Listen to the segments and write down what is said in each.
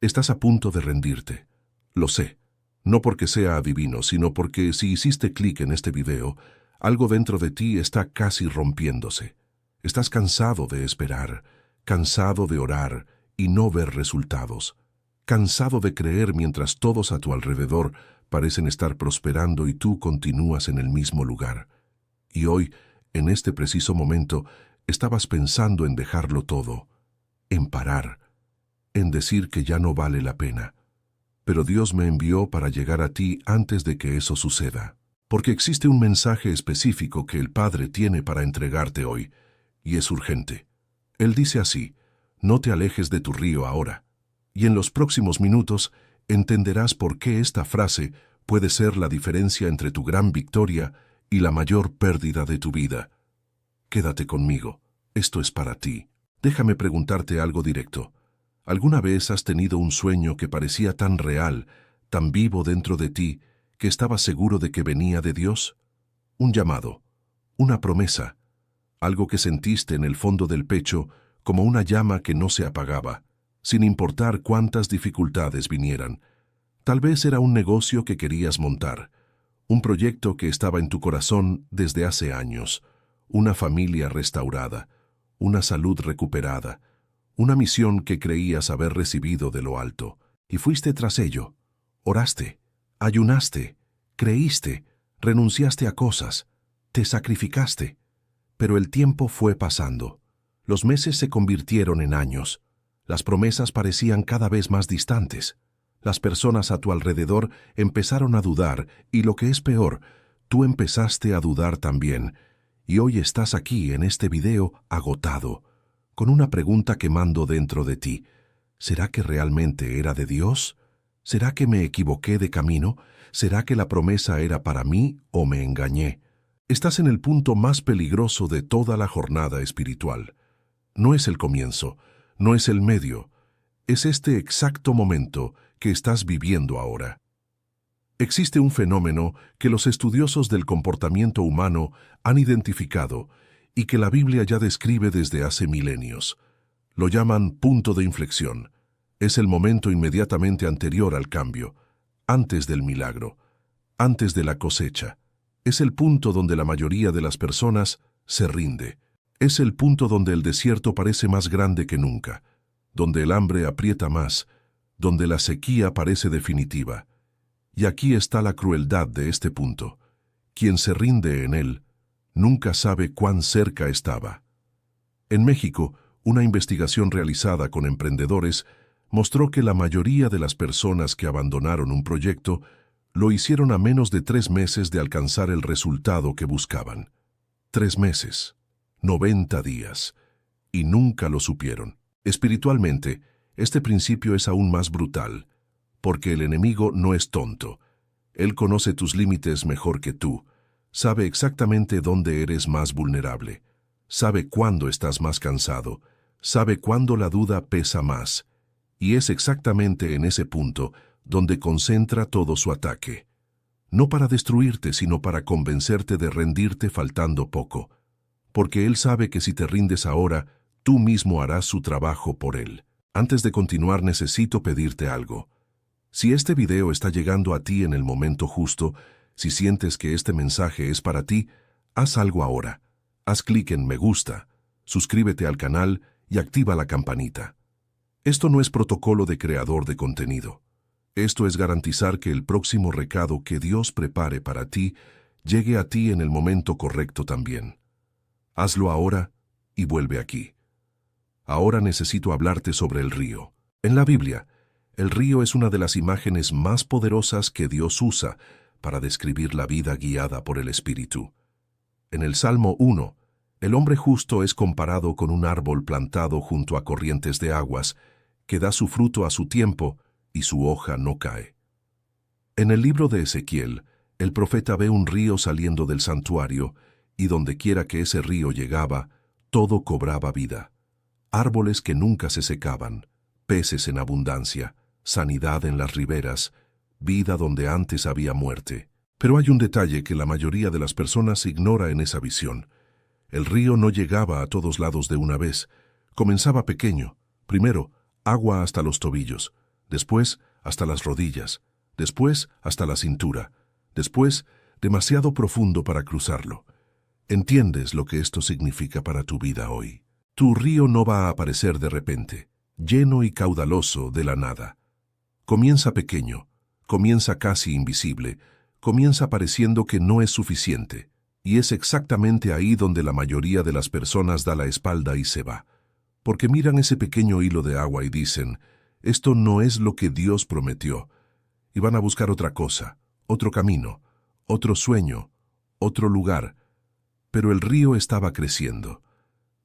Estás a punto de rendirte. Lo sé. No porque sea adivino, sino porque si hiciste clic en este video, algo dentro de ti está casi rompiéndose. Estás cansado de esperar, cansado de orar y no ver resultados. Cansado de creer mientras todos a tu alrededor parecen estar prosperando y tú continúas en el mismo lugar. Y hoy, en este preciso momento, estabas pensando en dejarlo todo, en parar, en decir que ya no vale la pena. Pero Dios me envió para llegar a ti antes de que eso suceda, porque existe un mensaje específico que el Padre tiene para entregarte hoy, y es urgente. Él dice así: no te alejes de tu río ahora. Y en los próximos minutos entenderás por qué esta frase puede ser la diferencia entre tu gran victoria y la mayor pérdida de tu vida. Quédate conmigo, esto es para ti. Déjame preguntarte algo directo. ¿Alguna vez has tenido un sueño que parecía tan real, tan vivo dentro de ti, que estabas seguro de que venía de Dios? Un llamado, una promesa, algo que sentiste en el fondo del pecho como una llama que no se apagaba, sin importar cuántas dificultades vinieran. Tal vez era un negocio que querías montar, un proyecto que estaba en tu corazón desde hace años, una familia restaurada, una salud recuperada, una misión que creías haber recibido de lo alto, y fuiste tras ello. Oraste, ayunaste, creíste, renunciaste a cosas, te sacrificaste. Pero el tiempo fue pasando. Los meses se convirtieron en años. Las promesas parecían cada vez más distantes. Las personas a tu alrededor empezaron a dudar y, lo que es peor, tú empezaste a dudar también. Y hoy estás aquí en este video agotado, con una pregunta quemando dentro de ti. ¿Será que realmente era de Dios? ¿Será que me equivoqué de camino? ¿Será que la promesa era para mí o me engañé? Estás en el punto más peligroso de toda la jornada espiritual. No es el comienzo, no es el medio, es este exacto momento que estás viviendo ahora. Existe un fenómeno que los estudiosos del comportamiento humano han identificado y que la Biblia ya describe desde hace milenios. Lo llaman punto de inflexión. Es el momento inmediatamente anterior al cambio, antes del milagro, antes de la cosecha. Es el punto donde la mayoría de las personas se rinde. Es el punto donde el desierto parece más grande que nunca, donde el hambre aprieta más, donde la sequía parece definitiva. Y aquí está la crueldad de este punto. Quien se rinde en él nunca sabe cuán cerca estaba. En México, una investigación realizada con emprendedores mostró que la mayoría de las personas que abandonaron un proyecto lo hicieron a menos de 3 meses de alcanzar el resultado que buscaban. 3 meses, 90 días, y nunca lo supieron. Espiritualmente, este principio es aún más brutal, porque el enemigo no es tonto. Él conoce tus límites mejor que tú, sabe exactamente dónde eres más vulnerable, sabe cuándo estás más cansado, sabe cuándo la duda pesa más, y es exactamente en ese punto donde concentra todo su ataque. No para destruirte, sino para convencerte de rendirte faltando poco, porque él sabe que si te rindes ahora, tú mismo harás su trabajo por él. Antes de continuar, necesito pedirte algo. Si este video está llegando a ti en el momento justo, si sientes que este mensaje es para ti, haz algo ahora. Haz clic en me gusta, suscríbete al canal y activa la campanita. Esto no es protocolo de creador de contenido. Esto es garantizar que el próximo recado que Dios prepare para ti llegue a ti en el momento correcto también. Hazlo ahora y vuelve aquí. Ahora necesito hablarte sobre el río. En la Biblia, el río es una de las imágenes más poderosas que Dios usa para describir la vida guiada por el Espíritu. En el Salmo 1, el hombre justo es comparado con un árbol plantado junto a corrientes de aguas, que da su fruto a su tiempo y su hoja no cae. En el libro de Ezequiel, el profeta ve un río saliendo del santuario, y donde quiera que ese río llegaba, todo cobraba vida. Árboles que nunca se secaban, peces en abundancia, sanidad en las riberas, vida donde antes había muerte. Pero hay un detalle que la mayoría de las personas ignora en esa visión. El río no llegaba a todos lados de una vez. Comenzaba pequeño. Primero, agua hasta los tobillos. después hasta las rodillas, después hasta la cintura, después demasiado profundo para cruzarlo. ¿Entiendes lo que esto significa para tu vida hoy? Tu río no va a aparecer de repente, lleno y caudaloso de la nada. Comienza pequeño, comienza casi invisible, comienza pareciendo que no es suficiente, y es exactamente ahí donde la mayoría de las personas da la espalda y se va. Porque miran ese pequeño hilo de agua y dicen, esto no es lo que Dios prometió, y van a buscar otra cosa, otro camino, otro sueño, otro lugar. Pero el río estaba creciendo.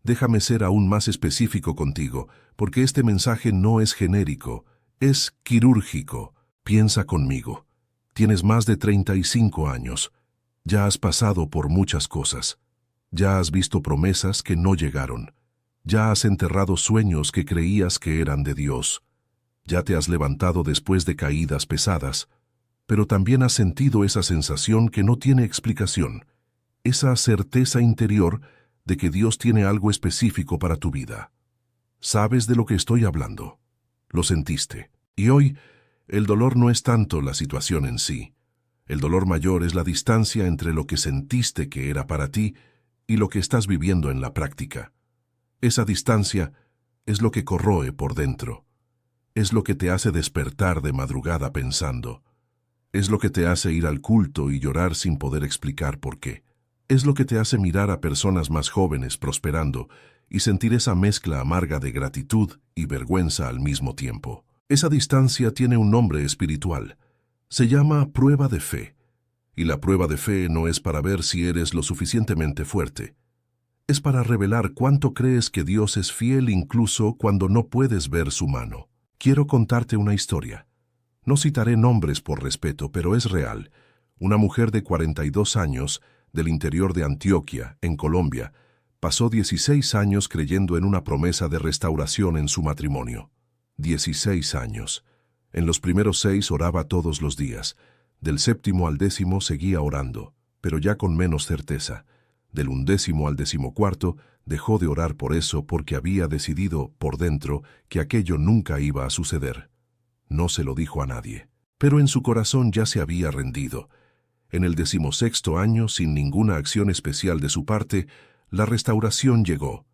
Déjame ser aún más específico contigo, porque este mensaje no es genérico, es quirúrgico. Piensa conmigo. Tienes más de 35 años. Ya has pasado por muchas cosas. Ya has visto promesas que no llegaron. Ya has enterrado sueños que creías que eran de Dios. Ya te has levantado después de caídas pesadas, pero también has sentido esa sensación que no tiene explicación, esa certeza interior de que Dios tiene algo específico para tu vida. ¿Sabes de lo que estoy hablando? Lo sentiste. Y hoy, el dolor no es tanto la situación en sí. El dolor mayor es la distancia entre lo que sentiste que era para ti y lo que estás viviendo en la práctica. Esa distancia es lo que corroe por dentro. Es lo que te hace despertar de madrugada pensando. Es lo que te hace ir al culto y llorar sin poder explicar por qué. Es lo que te hace mirar a personas más jóvenes prosperando y sentir esa mezcla amarga de gratitud y vergüenza al mismo tiempo. Esa distancia tiene un nombre espiritual. Se llama prueba de fe. Y la prueba de fe no es para ver si eres lo suficientemente fuerte. Es para revelar cuánto crees que Dios es fiel incluso cuando no puedes ver su mano. Quiero contarte una historia. No citaré nombres por respeto, pero es real. Una mujer de 42 años, del interior de Antioquia, en Colombia, pasó 16 años creyendo en una promesa de restauración en su matrimonio. 16 años. En los primeros 6 oraba todos los días. Del 7º al 10º seguía orando, pero ya con menos certeza. Del 11º al 14º dejó de orar por eso porque había decidido, por dentro, que aquello nunca iba a suceder. No se lo dijo a nadie, pero en su corazón ya se había rendido. En el 16º año, sin ninguna acción especial de su parte, la restauración llegó.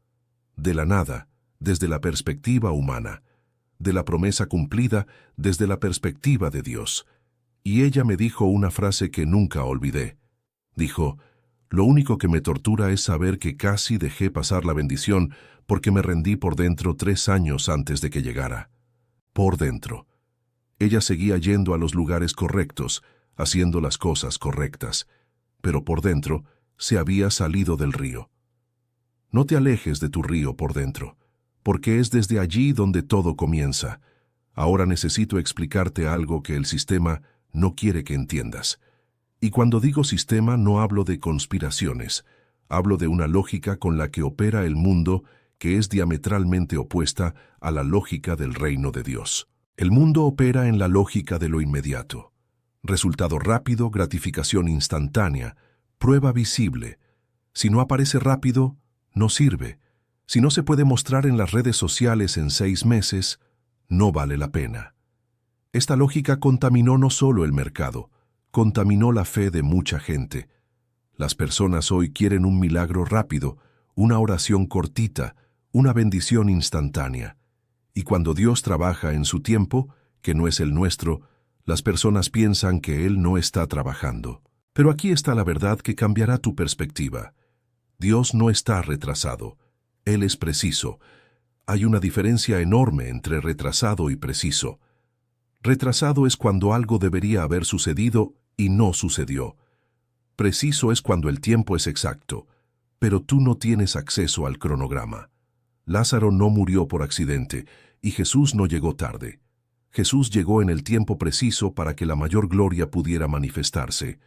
De la nada, desde la perspectiva humana, de la promesa cumplida desde la perspectiva de Dios. Y ella me dijo una frase que nunca olvidé. Dijo, lo único que me tortura es saber que casi dejé pasar la bendición porque me rendí por dentro 3 años antes de que llegara. Por dentro. Ella seguía yendo a los lugares correctos, haciendo las cosas correctas, pero por dentro se había salido del río. No te alejes de tu río por dentro, porque es desde allí donde todo comienza. Ahora necesito explicarte algo que el sistema no quiere que entiendas. Y cuando digo sistema no hablo de conspiraciones, hablo de una lógica con la que opera el mundo que es diametralmente opuesta a la lógica del reino de Dios. El mundo opera en la lógica de lo inmediato. Resultado rápido, gratificación instantánea, prueba visible. Si no aparece rápido, no sirve. Si no se puede mostrar en las redes sociales en 6 meses, no vale la pena. Esta lógica contaminó no solo el mercado, contaminó la fe de mucha gente. Las personas hoy quieren un milagro rápido, una oración cortita, una bendición instantánea. Y cuando Dios trabaja en su tiempo, que no es el nuestro, las personas piensan que Él no está trabajando. Pero aquí está la verdad que cambiará tu perspectiva. Dios no está retrasado. Él es preciso. Hay una diferencia enorme entre retrasado y preciso. Retrasado es cuando algo debería haber sucedido y no sucedió. Preciso es cuando el tiempo es exacto, pero tú no tienes acceso al cronograma. Lázaro no murió por accidente y Jesús no llegó tarde. Jesús llegó en el tiempo preciso para que la mayor gloria pudiera manifestarse.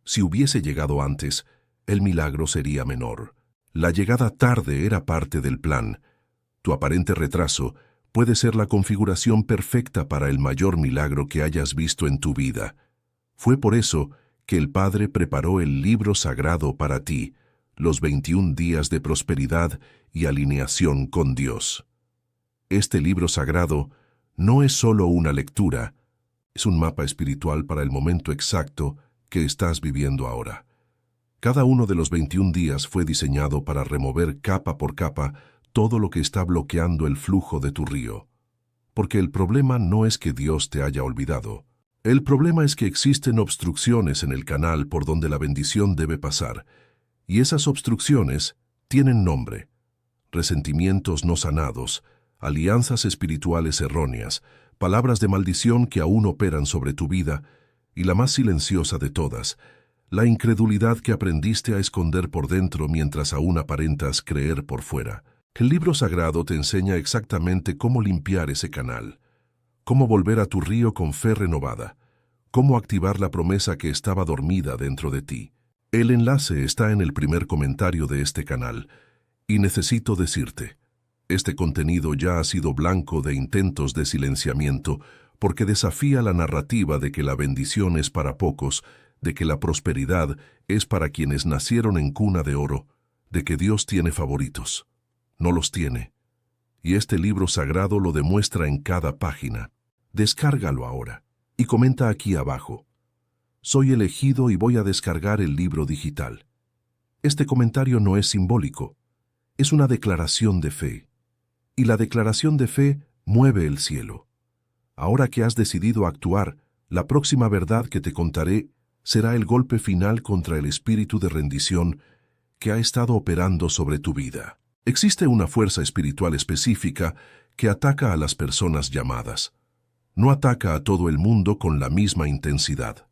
Si hubiese llegado antes, el milagro sería menor. La llegada tarde era parte del plan. Tu aparente retraso puede ser la configuración perfecta para el mayor milagro que hayas visto en tu vida. Fue por eso que el Padre preparó el libro sagrado para ti, los 21 días de prosperidad y alineación con Dios. Este libro sagrado no es solo una lectura, es un mapa espiritual para el momento exacto que estás viviendo ahora. Cada uno de los 21 días fue diseñado para remover capa por capa todo lo que está bloqueando el flujo de tu río. Porque el problema no es que Dios te haya olvidado. El problema es que existen obstrucciones en el canal por donde la bendición debe pasar, y esas obstrucciones tienen nombre: resentimientos no sanados, alianzas espirituales erróneas, palabras de maldición que aún operan sobre tu vida, y la más silenciosa de todas, la incredulidad que aprendiste a esconder por dentro mientras aún aparentas creer por fuera. El libro sagrado te enseña exactamente cómo limpiar ese canal, cómo volver a tu río con fe renovada, cómo activar la promesa que estaba dormida dentro de ti. El enlace está en el primer comentario de este canal, y necesito decirte, este contenido ya ha sido blanco de intentos de silenciamiento porque desafía la narrativa de que la bendición es para pocos, de que la prosperidad es para quienes nacieron en cuna de oro, de que Dios tiene favoritos. No los tiene. Y este libro sagrado lo demuestra en cada página. Descárgalo ahora y comenta aquí abajo: soy elegido y voy a descargar el libro digital. Este comentario no es simbólico, es una declaración de fe. Y la declaración de fe mueve el cielo. Ahora que has decidido actuar, la próxima verdad que te contaré será el golpe final contra el espíritu de rendición que ha estado operando sobre tu vida. Existe una fuerza espiritual específica que ataca a las personas llamadas. No ataca a todo el mundo con la misma intensidad.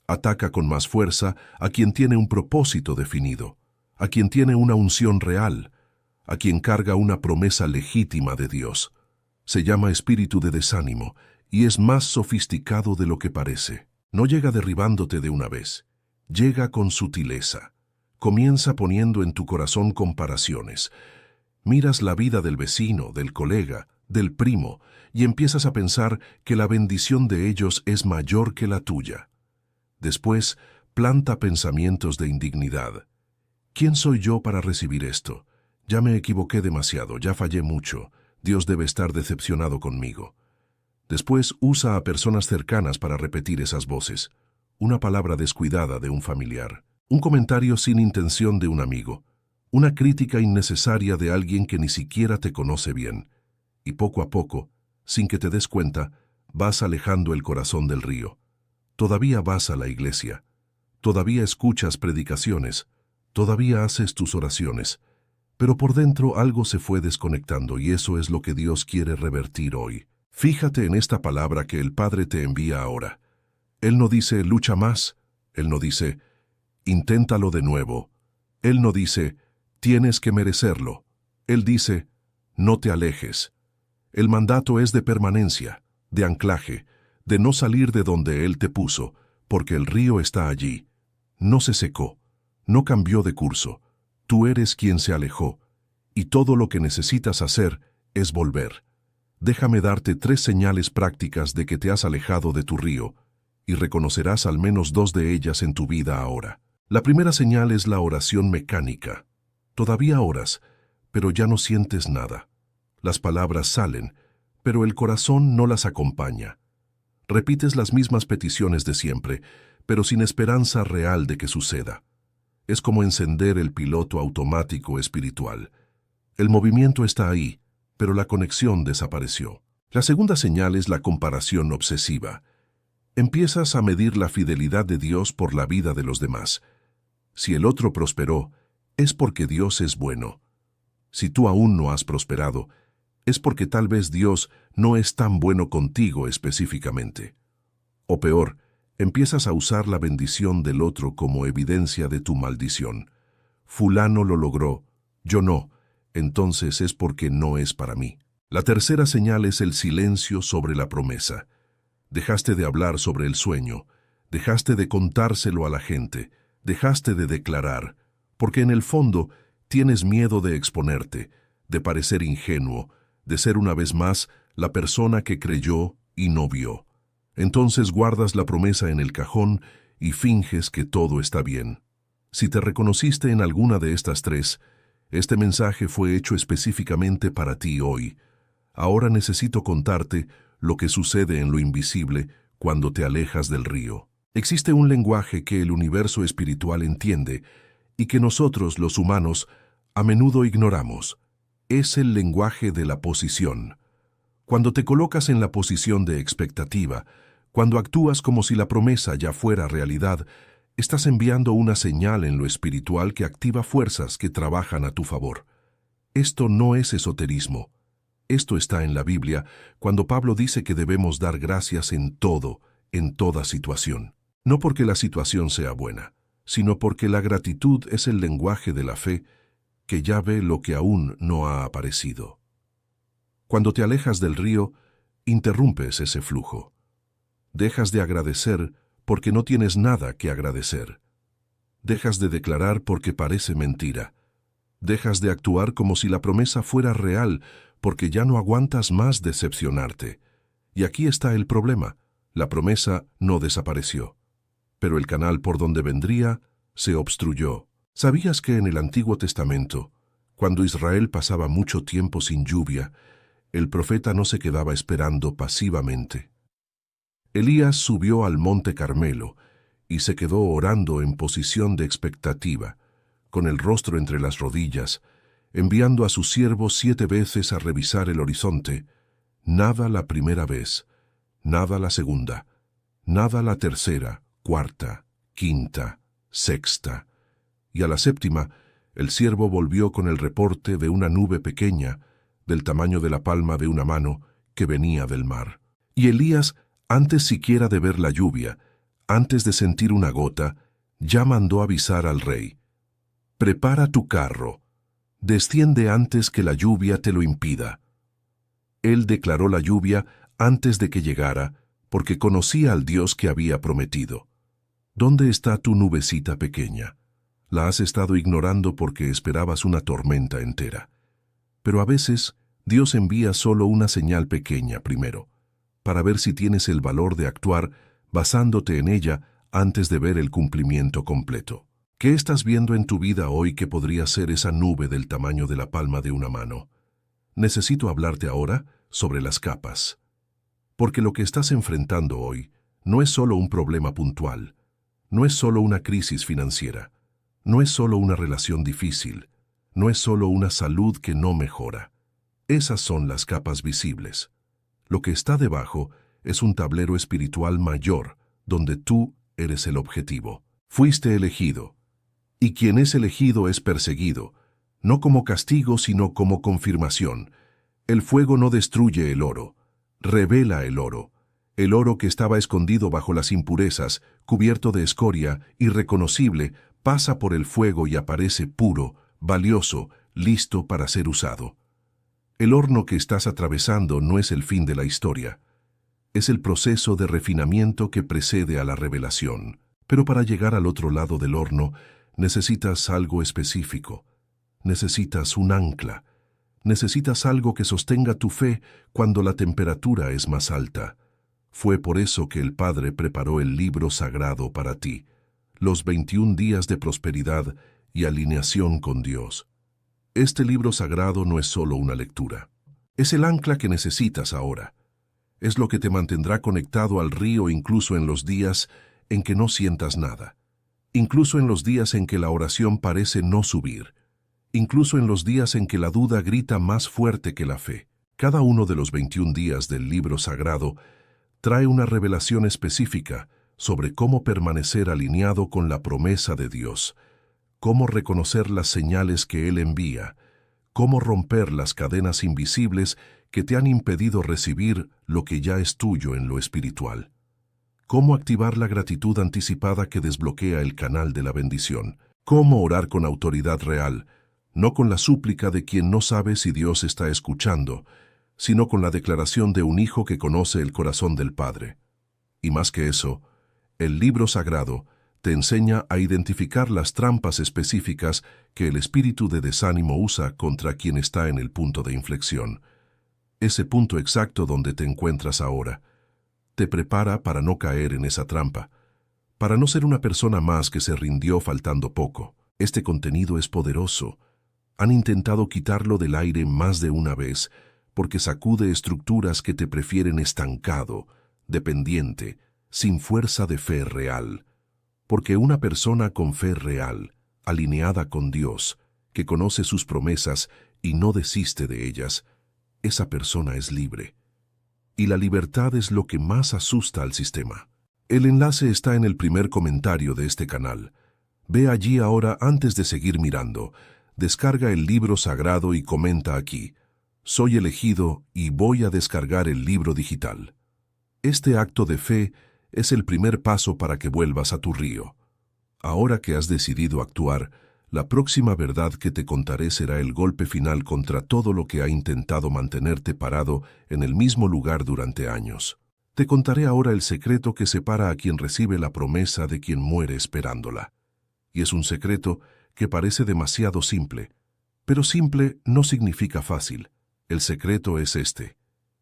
Ataca con más fuerza a quien tiene un propósito definido, a quien tiene una unción real, a quien carga una promesa legítima de Dios. Se llama espíritu de desánimo y es más sofisticado de lo que parece. No llega derribándote de una vez, llega con sutileza. Comienza poniendo en tu corazón comparaciones. Miras la vida del vecino, del colega, del primo, y empiezas a pensar que la bendición de ellos es mayor que la tuya. Después, planta pensamientos de indignidad. ¿Quién soy yo para recibir esto? Ya me equivoqué demasiado, ya fallé mucho. Dios debe estar decepcionado conmigo. Después usa a personas cercanas para repetir esas voces. Una palabra descuidada de un familiar. Un comentario sin intención de un amigo. Una crítica innecesaria de alguien que ni siquiera te conoce bien. Y poco a poco, sin que te des cuenta, vas alejando el corazón del río. Todavía vas a la iglesia. Todavía escuchas predicaciones. Todavía haces tus oraciones. Pero por dentro algo se fue desconectando y eso es lo que Dios quiere revertir hoy. Fíjate en esta palabra que el Padre te envía ahora. Él no dice, lucha más. Él no dice, inténtalo de nuevo. Él no dice, tienes que merecerlo. Él dice, no te alejes. El mandato es de permanencia, de anclaje, de no salir de donde Él te puso, porque el río está allí. No se secó, no cambió de curso. Tú eres quien se alejó, y todo lo que necesitas hacer es volver. Déjame darte 3 señales prácticas de que te has alejado de tu río, y reconocerás al menos 2 de ellas en tu vida ahora. La primera señal es la oración mecánica. Todavía oras, pero ya no sientes nada. Las palabras salen, pero el corazón no las acompaña. Repites las mismas peticiones de siempre, pero sin esperanza real de que suceda. Es como encender el piloto automático espiritual. El movimiento está ahí, pero la conexión desapareció. La segunda señal es la comparación obsesiva. Empiezas a medir la fidelidad de Dios por la vida de los demás. Si el otro prosperó, es porque Dios es bueno. Si tú aún no has prosperado, es porque tal vez Dios no es tan bueno contigo específicamente. O peor, empiezas a usar la bendición del otro como evidencia de tu maldición. Fulano lo logró, yo no, entonces es porque no es para mí. La tercera señal es el silencio sobre la promesa. Dejaste de hablar sobre el sueño, dejaste de contárselo a la gente, dejaste de declarar, porque en el fondo tienes miedo de exponerte, de parecer ingenuo, de ser una vez más la persona que creyó y no vio. Entonces guardas la promesa en el cajón y finges que todo está bien. Si te reconociste en alguna de estas 3, este mensaje fue hecho específicamente para ti hoy. Ahora necesito contarte lo que sucede en lo invisible cuando te alejas del río. Existe un lenguaje que el universo espiritual entiende y que nosotros, los humanos, a menudo ignoramos. Es el lenguaje de la posición. Cuando te colocas en la posición de expectativa, cuando actúas como si la promesa ya fuera realidad, estás enviando una señal en lo espiritual que activa fuerzas que trabajan a tu favor. Esto no es esoterismo. Esto está en la Biblia, cuando Pablo dice que debemos dar gracias en todo, en toda situación. No porque la situación sea buena, sino porque la gratitud es el lenguaje de la fe que ya ve lo que aún no ha aparecido. Cuando te alejas del río, interrumpes ese flujo. Dejas de agradecer porque no tienes nada que agradecer. Dejas de declarar porque parece mentira. Dejas de actuar como si la promesa fuera real porque ya no aguantas más decepcionarte. Y aquí está el problema. La promesa no desapareció, pero el canal por donde vendría se obstruyó. ¿Sabías que en el Antiguo Testamento, cuando Israel pasaba mucho tiempo sin lluvia, el profeta no se quedaba esperando pasivamente? Elías subió al monte Carmelo y se quedó orando en posición de expectativa, con el rostro entre las rodillas, enviando a su siervo 7 veces a revisar el horizonte. Nada la primera vez, nada la segunda, nada la tercera, cuarta, quinta, sexta. Y a la séptima, el siervo volvió con el reporte de una nube pequeña, del tamaño de la palma de una mano, que venía del mar. Y Elías, antes siquiera de ver la lluvia, antes de sentir una gota, ya mandó avisar al rey: «Prepara tu carro, desciende antes que la lluvia te lo impida». Él declaró la lluvia antes de que llegara, porque conocía al Dios que había prometido. ¿Dónde está tu nubecita pequeña? La has estado ignorando porque esperabas una tormenta entera. Pero a veces Dios envía solo una señal pequeña primero, para ver si tienes el valor de actuar basándote en ella antes de ver el cumplimiento completo. ¿Qué estás viendo en tu vida hoy que podría ser esa nube del tamaño de la palma de una mano? Necesito hablarte ahora sobre las capas. Porque lo que estás enfrentando hoy no es solo un problema puntual, no es solo una crisis financiera, no es solo una relación difícil, no es solo una salud que no mejora. Esas son las capas visibles. Lo que está debajo es un tablero espiritual mayor, donde tú eres el objetivo. Fuiste elegido. Y quien es elegido es perseguido, no como castigo sino como confirmación. El fuego no destruye el oro, revela el oro que estaba escondido bajo las impurezas, cubierto de escoria, irreconocible, pasa por el fuego y aparece puro, valioso, listo para ser usado. El horno que estás atravesando no es el fin de la historia. Es el proceso de refinamiento que precede a la revelación. Pero para llegar al otro lado del horno, necesitas algo específico. Necesitas un ancla. Necesitas algo que sostenga tu fe cuando la temperatura es más alta. Fue por eso que el Padre preparó el libro sagrado para ti, los 21 días de prosperidad y alineación con Dios. Este libro sagrado no es solo una lectura. Es el ancla que necesitas ahora. Es lo que te mantendrá conectado al río incluso en los días en que no sientas nada. Incluso en los días en que la oración parece no subir. Incluso en los días en que la duda grita más fuerte que la fe. Cada uno de los 21 días del libro sagrado trae una revelación específica sobre cómo permanecer alineado con la promesa de Dios, cómo reconocer las señales que Él envía, cómo romper las cadenas invisibles que te han impedido recibir lo que ya es tuyo en lo espiritual, cómo activar la gratitud anticipada que desbloquea el canal de la bendición, cómo orar con autoridad real, no con la súplica de quien no sabe si Dios está escuchando, sino con la declaración de un hijo que conoce el corazón del Padre. Y más que eso, el libro sagrado te enseña a identificar las trampas específicas que el espíritu de desánimo usa contra quien está en el punto de inflexión. Ese punto exacto donde te encuentras ahora te prepara para no caer en esa trampa, para no ser una persona más que se rindió faltando poco. Este contenido es poderoso. Han intentado quitarlo del aire más de una vez, porque sacude estructuras que te prefieren estancado, dependiente, sin fuerza de fe real. Porque una persona con fe real, alineada con Dios, que conoce sus promesas y no desiste de ellas, esa persona es libre. Y la libertad es lo que más asusta al sistema. El enlace está en el primer comentario de este canal. Ve allí ahora antes de seguir mirando. Descarga el libro sagrado y comenta aquí: soy elegido y voy a descargar el libro digital. Este acto de fe es el primer paso para que vuelvas a tu río. Ahora que has decidido actuar, la próxima verdad que te contaré será el golpe final contra todo lo que ha intentado mantenerte parado en el mismo lugar durante años. Te contaré ahora el secreto que separa a quien recibe la promesa de quien muere esperándola. Y es un secreto que parece demasiado simple, pero simple no significa fácil. El secreto es este: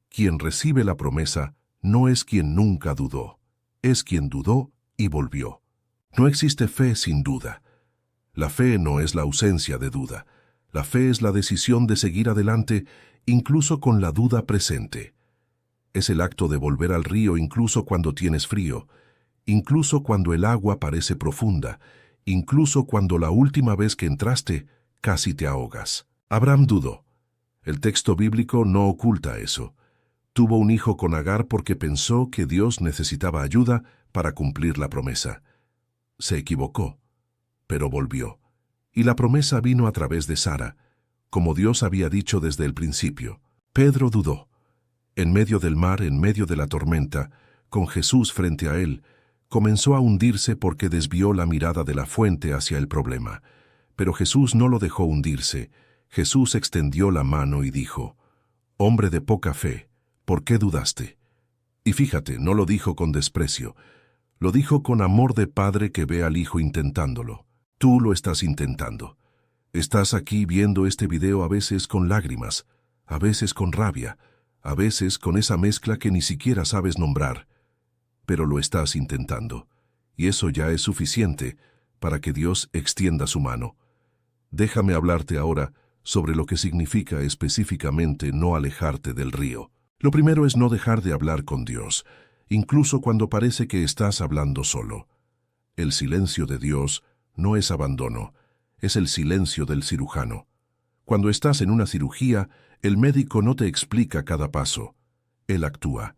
quien recibe la promesa no es quien nunca dudó, es quien dudó y volvió. No existe fe sin duda. La fe no es la ausencia de duda. La fe es la decisión de seguir adelante incluso con la duda presente. Es el acto de volver al río incluso cuando tienes frío, incluso cuando el agua parece profunda, incluso cuando la última vez que entraste casi te ahogas. Abraham dudó. El texto bíblico no oculta eso. Tuvo un hijo con Agar porque pensó que Dios necesitaba ayuda para cumplir la promesa. Se equivocó, pero volvió. Y la promesa vino a través de Sara, como Dios había dicho desde el principio. Pedro dudó. En medio del mar, en medio de la tormenta, con Jesús frente a él, comenzó a hundirse porque desvió la mirada de la fuente hacia el problema. Pero Jesús no lo dejó hundirse. Jesús extendió la mano y dijo: «Hombre de poca fe, ¿por qué dudaste?». Y fíjate, no lo dijo con desprecio. Lo dijo con amor de padre que ve al hijo intentándolo. Tú lo estás intentando. Estás aquí viendo este video a veces con lágrimas, a veces con rabia, a veces con esa mezcla que ni siquiera sabes nombrar. Pero lo estás intentando, y eso ya es suficiente para que Dios extienda su mano. Déjame hablarte ahora sobre lo que significa específicamente no alejarte del río. Lo primero es no dejar de hablar con Dios, incluso cuando parece que estás hablando solo. El silencio de Dios no es abandono, es el silencio del cirujano. Cuando estás en una cirugía, el médico no te explica cada paso. Él actúa.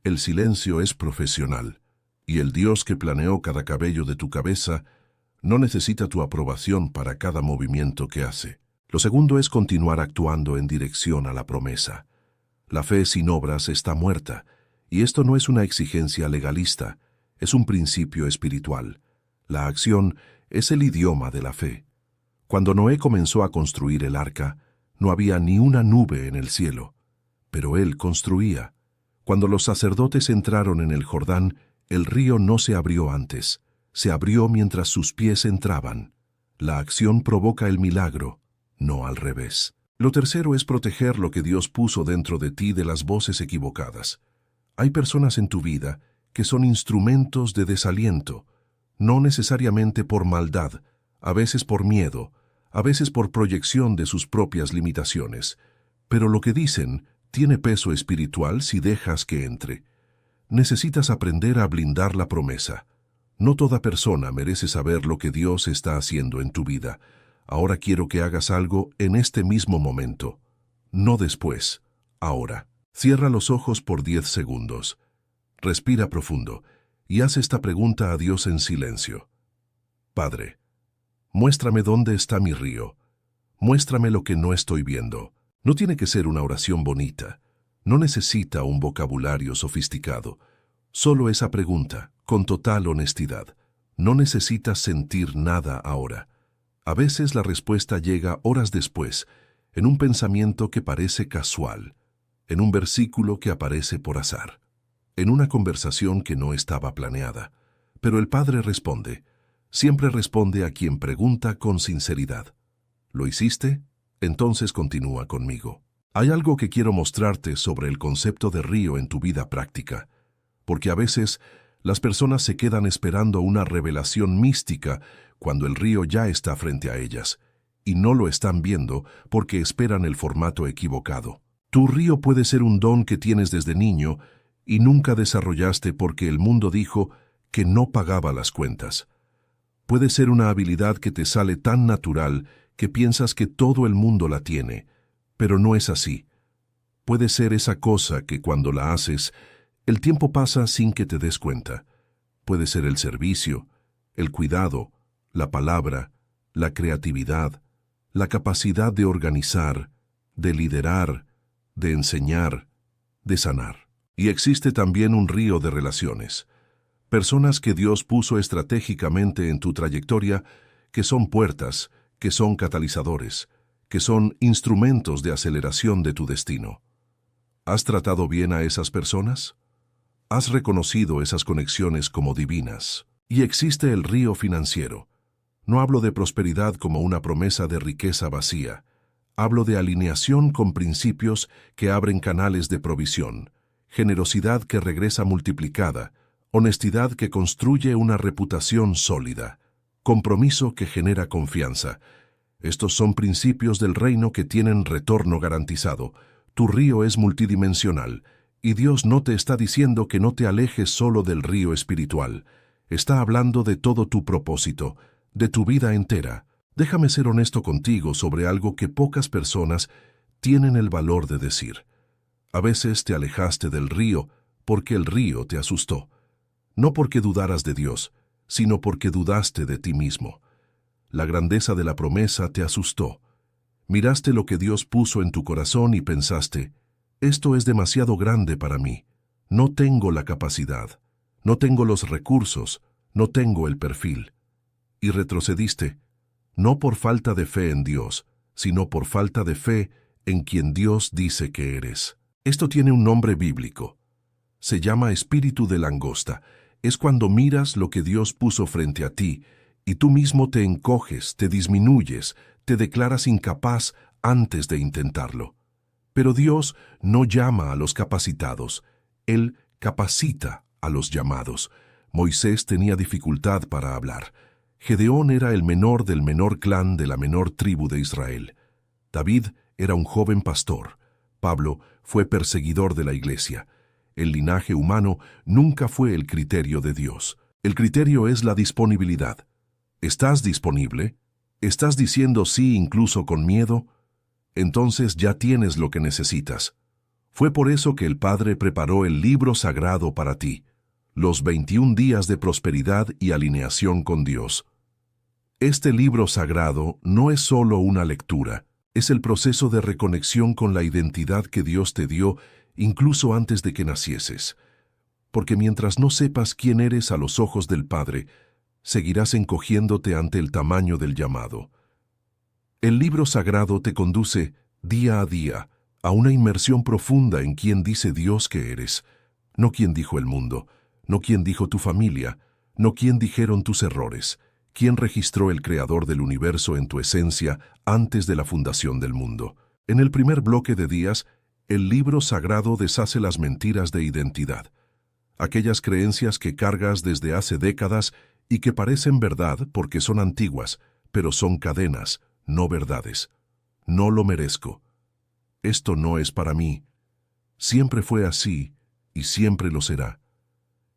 El silencio es profesional, y el Dios que planeó cada cabello de tu cabeza no necesita tu aprobación para cada movimiento que hace. Lo segundo es continuar actuando en dirección a la promesa. La fe sin obras está muerta, y esto no es una exigencia legalista, es un principio espiritual. La acción es el idioma de la fe. Cuando Noé comenzó a construir el arca, no había ni una nube en el cielo, pero él construía. Cuando los sacerdotes entraron en el Jordán, el río no se abrió antes, se abrió mientras sus pies entraban. La acción provoca el milagro, no al revés. Lo tercero es proteger lo que Dios puso dentro de ti de las voces equivocadas. Hay personas en tu vida que son instrumentos de desaliento, no necesariamente por maldad, a veces por miedo, a veces por proyección de sus propias limitaciones, pero lo que dicen tiene peso espiritual si dejas que entre. Necesitas aprender a blindar la promesa. No toda persona merece saber lo que Dios está haciendo en tu vida. Ahora quiero que hagas algo en este mismo momento. No después, ahora. Cierra los ojos por 10 segundos. Respira profundo y haz esta pregunta a Dios en silencio. Padre, muéstrame dónde está mi río. Muéstrame lo que no estoy viendo. No tiene que ser una oración bonita. No necesita un vocabulario sofisticado. Solo esa pregunta, con total honestidad. No necesitas sentir nada ahora. A veces la respuesta llega horas después, en un pensamiento que parece casual, en un versículo que aparece por azar, en una conversación que no estaba planeada. Pero el Padre responde. Siempre responde a quien pregunta con sinceridad. ¿Lo hiciste? Entonces continúa conmigo. Hay algo que quiero mostrarte sobre el concepto de río en tu vida práctica, porque a veces las personas se quedan esperando una revelación mística cuando el río ya está frente a ellas, y no lo están viendo porque esperan el formato equivocado. Tu río puede ser un don que tienes desde niño y nunca desarrollaste porque el mundo dijo que no pagaba las cuentas. Puede ser una habilidad que te sale tan natural que piensas que todo el mundo la tiene, pero no es así. Puede ser esa cosa que cuando la haces, el tiempo pasa sin que te des cuenta. Puede ser el servicio, el cuidado, la palabra, la creatividad, la capacidad de organizar, de liderar, de enseñar, de sanar. Y existe también un río de relaciones. Personas que Dios puso estratégicamente en tu trayectoria, que son puertas, que son catalizadores, que son instrumentos de aceleración de tu destino. ¿Has tratado bien a esas personas? ¿Has reconocido esas conexiones como divinas? Y existe el río financiero. No hablo de prosperidad como una promesa de riqueza vacía. Hablo de alineación con principios que abren canales de provisión, generosidad que regresa multiplicada, honestidad que construye una reputación sólida, compromiso que genera confianza. Estos son principios del reino que tienen retorno garantizado. Tu río es multidimensional, y Dios no te está diciendo que no te alejes solo del río espiritual. Está hablando de todo tu propósito, de tu vida entera. Déjame ser honesto contigo sobre algo que pocas personas tienen el valor de decir. A veces te alejaste del río porque el río te asustó. No porque dudaras de Dios, sino porque dudaste de ti mismo. La grandeza de la promesa te asustó. Miraste lo que Dios puso en tu corazón y pensaste, esto es demasiado grande para mí. No tengo la capacidad, no tengo los recursos, no tengo el perfil. Y retrocediste, no por falta de fe en Dios, sino por falta de fe en quien Dios dice que eres. Esto tiene un nombre bíblico. Se llama espíritu de langosta. Es cuando miras lo que Dios puso frente a ti, y tú mismo te encoges, te disminuyes, te declaras incapaz antes de intentarlo. Pero Dios no llama a los capacitados, Él capacita a los llamados. Moisés tenía dificultad para hablar. Gedeón era el menor del menor clan de la menor tribu de Israel. David era un joven pastor. Pablo fue perseguidor de la iglesia. El linaje humano nunca fue el criterio de Dios. El criterio es la disponibilidad. ¿Estás disponible? ¿Estás diciendo sí incluso con miedo? Entonces ya tienes lo que necesitas. Fue por eso que el Padre preparó el libro sagrado para ti, los 21 días de prosperidad y alineación con Dios. Este libro sagrado no es solo una lectura, es el proceso de reconexión con la identidad que Dios te dio incluso antes de que nacieses. Porque mientras no sepas quién eres a los ojos del Padre, seguirás encogiéndote ante el tamaño del llamado. El libro sagrado te conduce, día a día, a una inmersión profunda en quién dice Dios que eres, no quién dijo el mundo, no quién dijo tu familia, no quién dijeron tus errores, quién registró el Creador del universo en tu esencia antes de la fundación del mundo. En el primer bloque de días, el libro sagrado deshace las mentiras de identidad, aquellas creencias que cargas desde hace décadas y que parecen verdad porque son antiguas, pero son cadenas, no verdades. No lo merezco. Esto no es para mí. Siempre fue así y siempre lo será.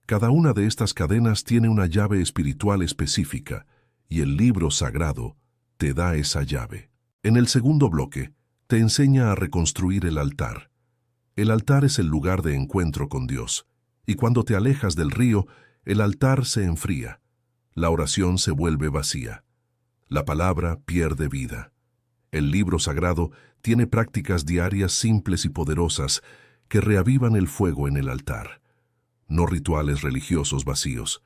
Cada una de estas cadenas tiene una llave espiritual específica y el libro sagrado te da esa llave. En el segundo bloque, te enseña a reconstruir el altar. El altar es el lugar de encuentro con Dios, y cuando te alejas del río, el altar se enfría. La oración se vuelve vacía. La palabra pierde vida. El libro sagrado tiene prácticas diarias simples y poderosas que reavivan el fuego en el altar. No rituales religiosos vacíos.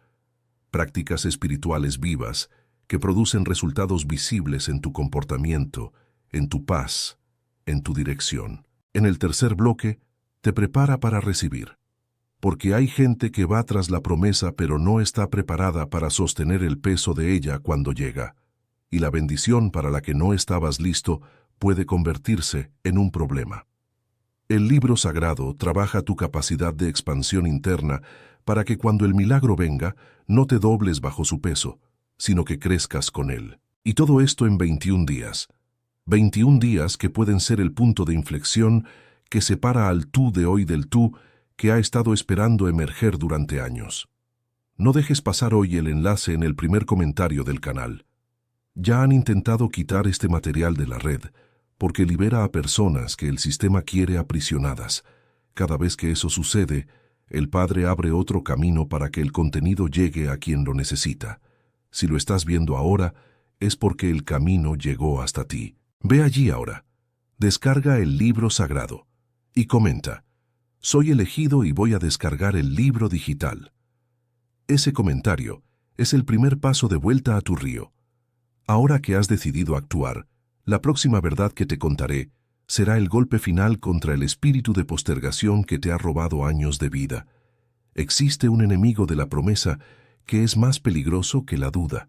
Prácticas espirituales vivas que producen resultados visibles en tu comportamiento, en tu paz, en tu dirección. En el tercer bloque, te prepara para recibir. Porque hay gente que va tras la promesa pero no está preparada para sostener el peso de ella cuando llega. Y la bendición para la que no estabas listo puede convertirse en un problema. El libro sagrado trabaja tu capacidad de expansión interna para que cuando el milagro venga, no te dobles bajo su peso, sino que crezcas con él. Y todo esto en 21 días. 21 días que pueden ser el punto de inflexión que separa al tú de hoy del tú que ha estado esperando emerger durante años. No dejes pasar hoy el enlace en el primer comentario del canal. Ya han intentado quitar este material de la red, porque libera a personas que el sistema quiere aprisionadas. Cada vez que eso sucede, el Padre abre otro camino para que el contenido llegue a quien lo necesita. Si lo estás viendo ahora, es porque el camino llegó hasta ti. Ve allí ahora, descarga el libro sagrado y comenta: soy elegido y voy a descargar el libro digital. Ese comentario es el primer paso de vuelta a tu río. Ahora que has decidido actuar, la próxima verdad que te contaré será el golpe final contra el espíritu de postergación que te ha robado años de vida. Existe un enemigo de la promesa que es más peligroso que la duda,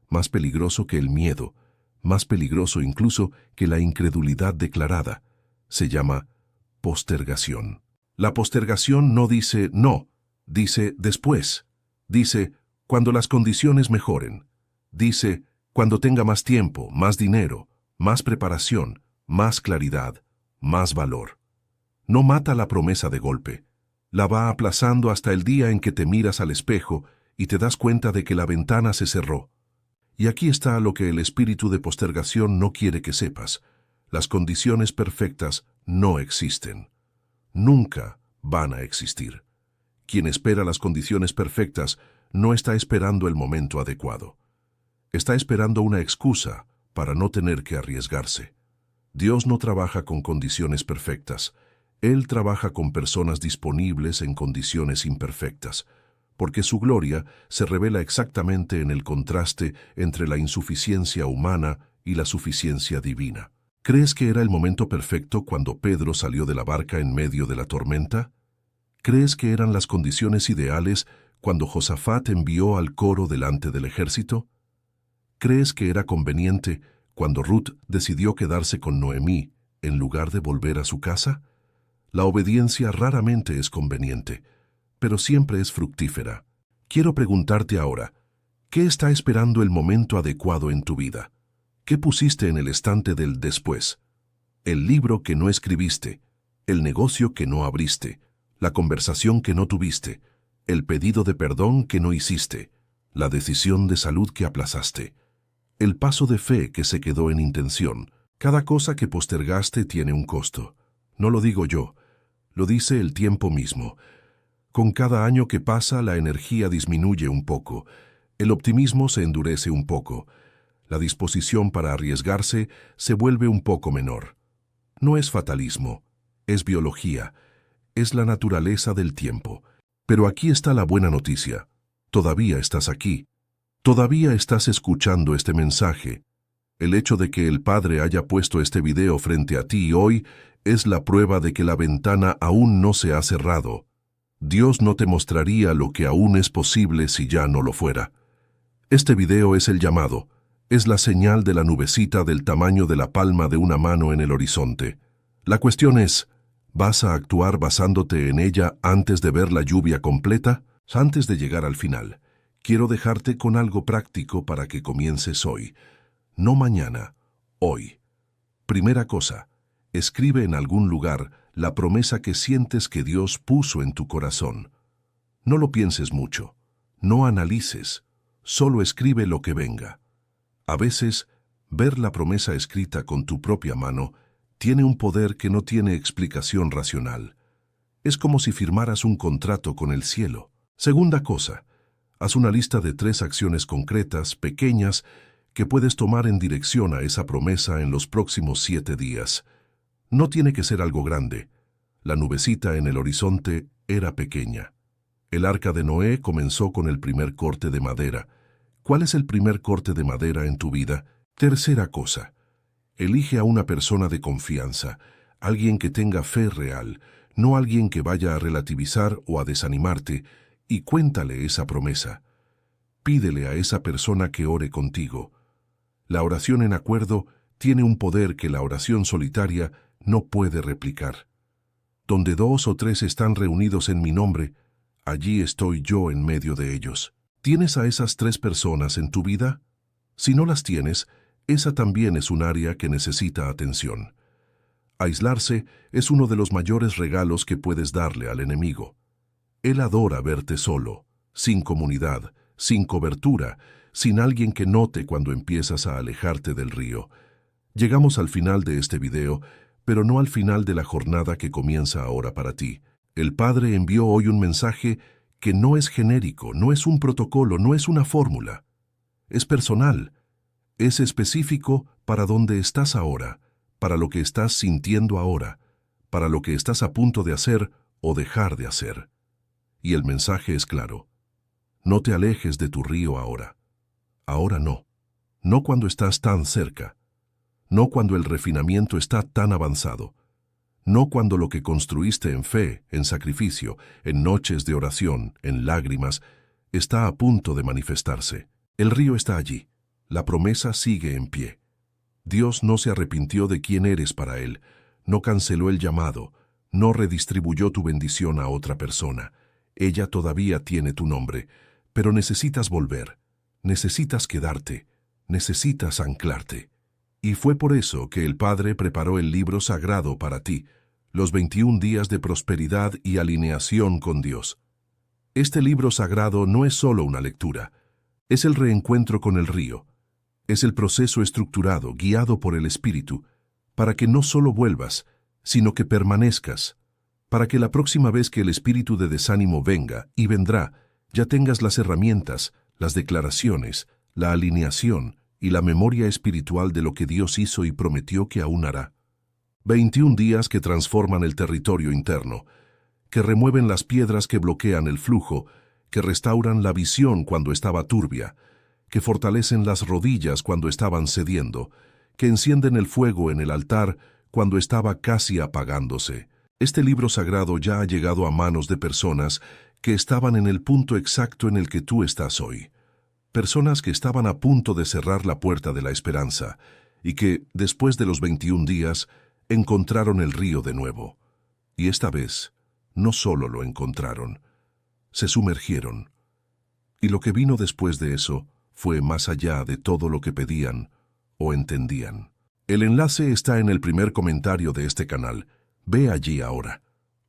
más peligroso que el miedo, más peligroso incluso que la incredulidad declarada. Se llama postergación. La postergación no dice no, dice después. Dice cuando las condiciones mejoren. Dice cuando tenga más tiempo, más dinero, más preparación, más claridad, más valor. No mata la promesa de golpe. La va aplazando hasta el día en que te miras al espejo y te das cuenta de que la ventana se cerró. Y aquí está lo que el espíritu de postergación no quiere que sepas. Las condiciones perfectas no existen. Nunca van a existir. Quien espera las condiciones perfectas no está esperando el momento adecuado. Está esperando una excusa para no tener que arriesgarse. Dios no trabaja con condiciones perfectas. Él trabaja con personas disponibles en condiciones imperfectas, porque su gloria se revela exactamente en el contraste entre la insuficiencia humana y la suficiencia divina. ¿Crees que era el momento perfecto cuando Pedro salió de la barca en medio de la tormenta? ¿Crees que eran las condiciones ideales cuando Josafat envió al coro delante del ejército? ¿Crees que era conveniente cuando Ruth decidió quedarse con Noemí en lugar de volver a su casa? La obediencia raramente es conveniente, pero siempre es fructífera. Quiero preguntarte ahora, ¿qué está esperando el momento adecuado en tu vida? ¿Qué pusiste en el estante del después? El libro que no escribiste, el negocio que no abriste, la conversación que no tuviste, el pedido de perdón que no hiciste, la decisión de salud que aplazaste, el paso de fe que se quedó en intención. Cada cosa que postergaste tiene un costo. No lo digo yo, lo dice el tiempo mismo. Con cada año que pasa, la energía disminuye un poco, el optimismo se endurece un poco, la disposición para arriesgarse se vuelve un poco menor. No es fatalismo, es biología, es la naturaleza del tiempo. Pero aquí está la buena noticia. Todavía estás aquí. Todavía estás escuchando este mensaje. El hecho de que el Padre haya puesto este video frente a ti hoy es la prueba de que la ventana aún no se ha cerrado. Dios no te mostraría lo que aún es posible si ya no lo fuera. Este video es el llamado, es la señal de la nubecita del tamaño de la palma de una mano en el horizonte. La cuestión es, ¿vas a actuar basándote en ella antes de ver la lluvia completa? Antes de llegar al final, quiero dejarte con algo práctico para que comiences hoy. No mañana, hoy. Primera cosa, escribe en algún lugar la promesa que sientes que Dios puso en tu corazón. No lo pienses mucho, no analices, solo escribe lo que venga. A veces, ver la promesa escrita con tu propia mano tiene un poder que no tiene explicación racional. Es como si firmaras un contrato con el cielo. Segunda cosa, haz una lista de 3 acciones concretas, pequeñas, que puedes tomar en dirección a esa promesa en los próximos 7 días. No tiene que ser algo grande. La nubecita en el horizonte era pequeña. El arca de Noé comenzó con el primer corte de madera. ¿Cuál es el primer corte de madera en tu vida? Tercera cosa, elige a una persona de confianza, alguien que tenga fe real, no alguien que vaya a relativizar o a desanimarte, y cuéntale esa promesa. Pídele a esa persona que ore contigo. La oración en acuerdo tiene un poder que la oración solitaria no puede replicar. Donde 2 o 3 están reunidos en mi nombre, allí estoy yo en medio de ellos. ¿Tienes a esas 3 personas en tu vida? Si no las tienes, esa también es un área que necesita atención. Aislarse es uno de los mayores regalos que puedes darle al enemigo. Él adora verte solo, sin comunidad, sin cobertura, sin alguien que note cuando empiezas a alejarte del río. Llegamos al final de este video, pero no al final de la jornada que comienza ahora para ti. El Padre envió hoy un mensaje que no es genérico, no es un protocolo, no es una fórmula. Es personal, es específico para donde estás ahora, para lo que estás sintiendo ahora, para lo que estás a punto de hacer o dejar de hacer. Y el mensaje es claro. No te alejes de tu río ahora. Ahora no. No cuando estás tan cerca. No cuando el refinamiento está tan avanzado. No cuando lo que construiste en fe, en sacrificio, en noches de oración, en lágrimas, está a punto de manifestarse. El río está allí. La promesa sigue en pie. Dios no se arrepintió de quién eres para Él, no canceló el llamado, no redistribuyó tu bendición a otra persona. Ella todavía tiene tu nombre, pero necesitas volver, necesitas quedarte, necesitas anclarte. Y fue por eso que el Padre preparó el libro sagrado para ti, los 21 días de prosperidad y alineación con Dios. Este libro sagrado no es solo una lectura, es el reencuentro con el río. Es el proceso estructurado, guiado por el Espíritu, para que no solo vuelvas, sino que permanezcas, para que la próxima vez que el espíritu de desánimo venga, y vendrá, ya tengas las herramientas, las declaraciones, la alineación y la memoria espiritual de lo que Dios hizo y prometió que aún hará. 21 días que transforman el territorio interno, que remueven las piedras que bloquean el flujo, que restauran la visión cuando estaba turbia, que fortalecen las rodillas cuando estaban cediendo, que encienden el fuego en el altar cuando estaba casi apagándose. Este libro sagrado ya ha llegado a manos de personas que estaban en el punto exacto en el que tú estás hoy. Personas que estaban a punto de cerrar la puerta de la esperanza y que, después de los 21 días, encontraron el río de nuevo. Y esta vez, no solo lo encontraron, se sumergieron. Y lo que vino después de eso fue más allá de todo lo que pedían o entendían. El enlace está en el primer comentario de este canal. Ve allí ahora.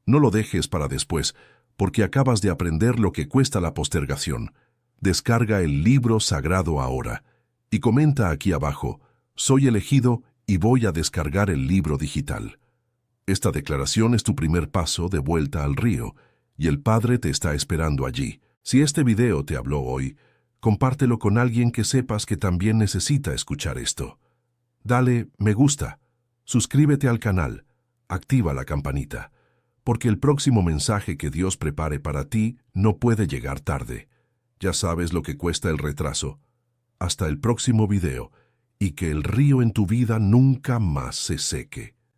No lo dejes para después, porque acabas de aprender lo que cuesta la postergación. Descarga el libro sagrado ahora y comenta aquí abajo: soy elegido y voy a descargar el libro digital. Esta declaración es tu primer paso de vuelta al río, y el Padre te está esperando allí. Si este video te habló hoy, compártelo con alguien que sepas que también necesita escuchar esto. Dale me gusta, suscríbete al canal, activa la campanita, porque el próximo mensaje que Dios prepare para ti no puede llegar tarde. Ya sabes lo que cuesta el retraso. Hasta el próximo video, y que el río en tu vida nunca más se seque.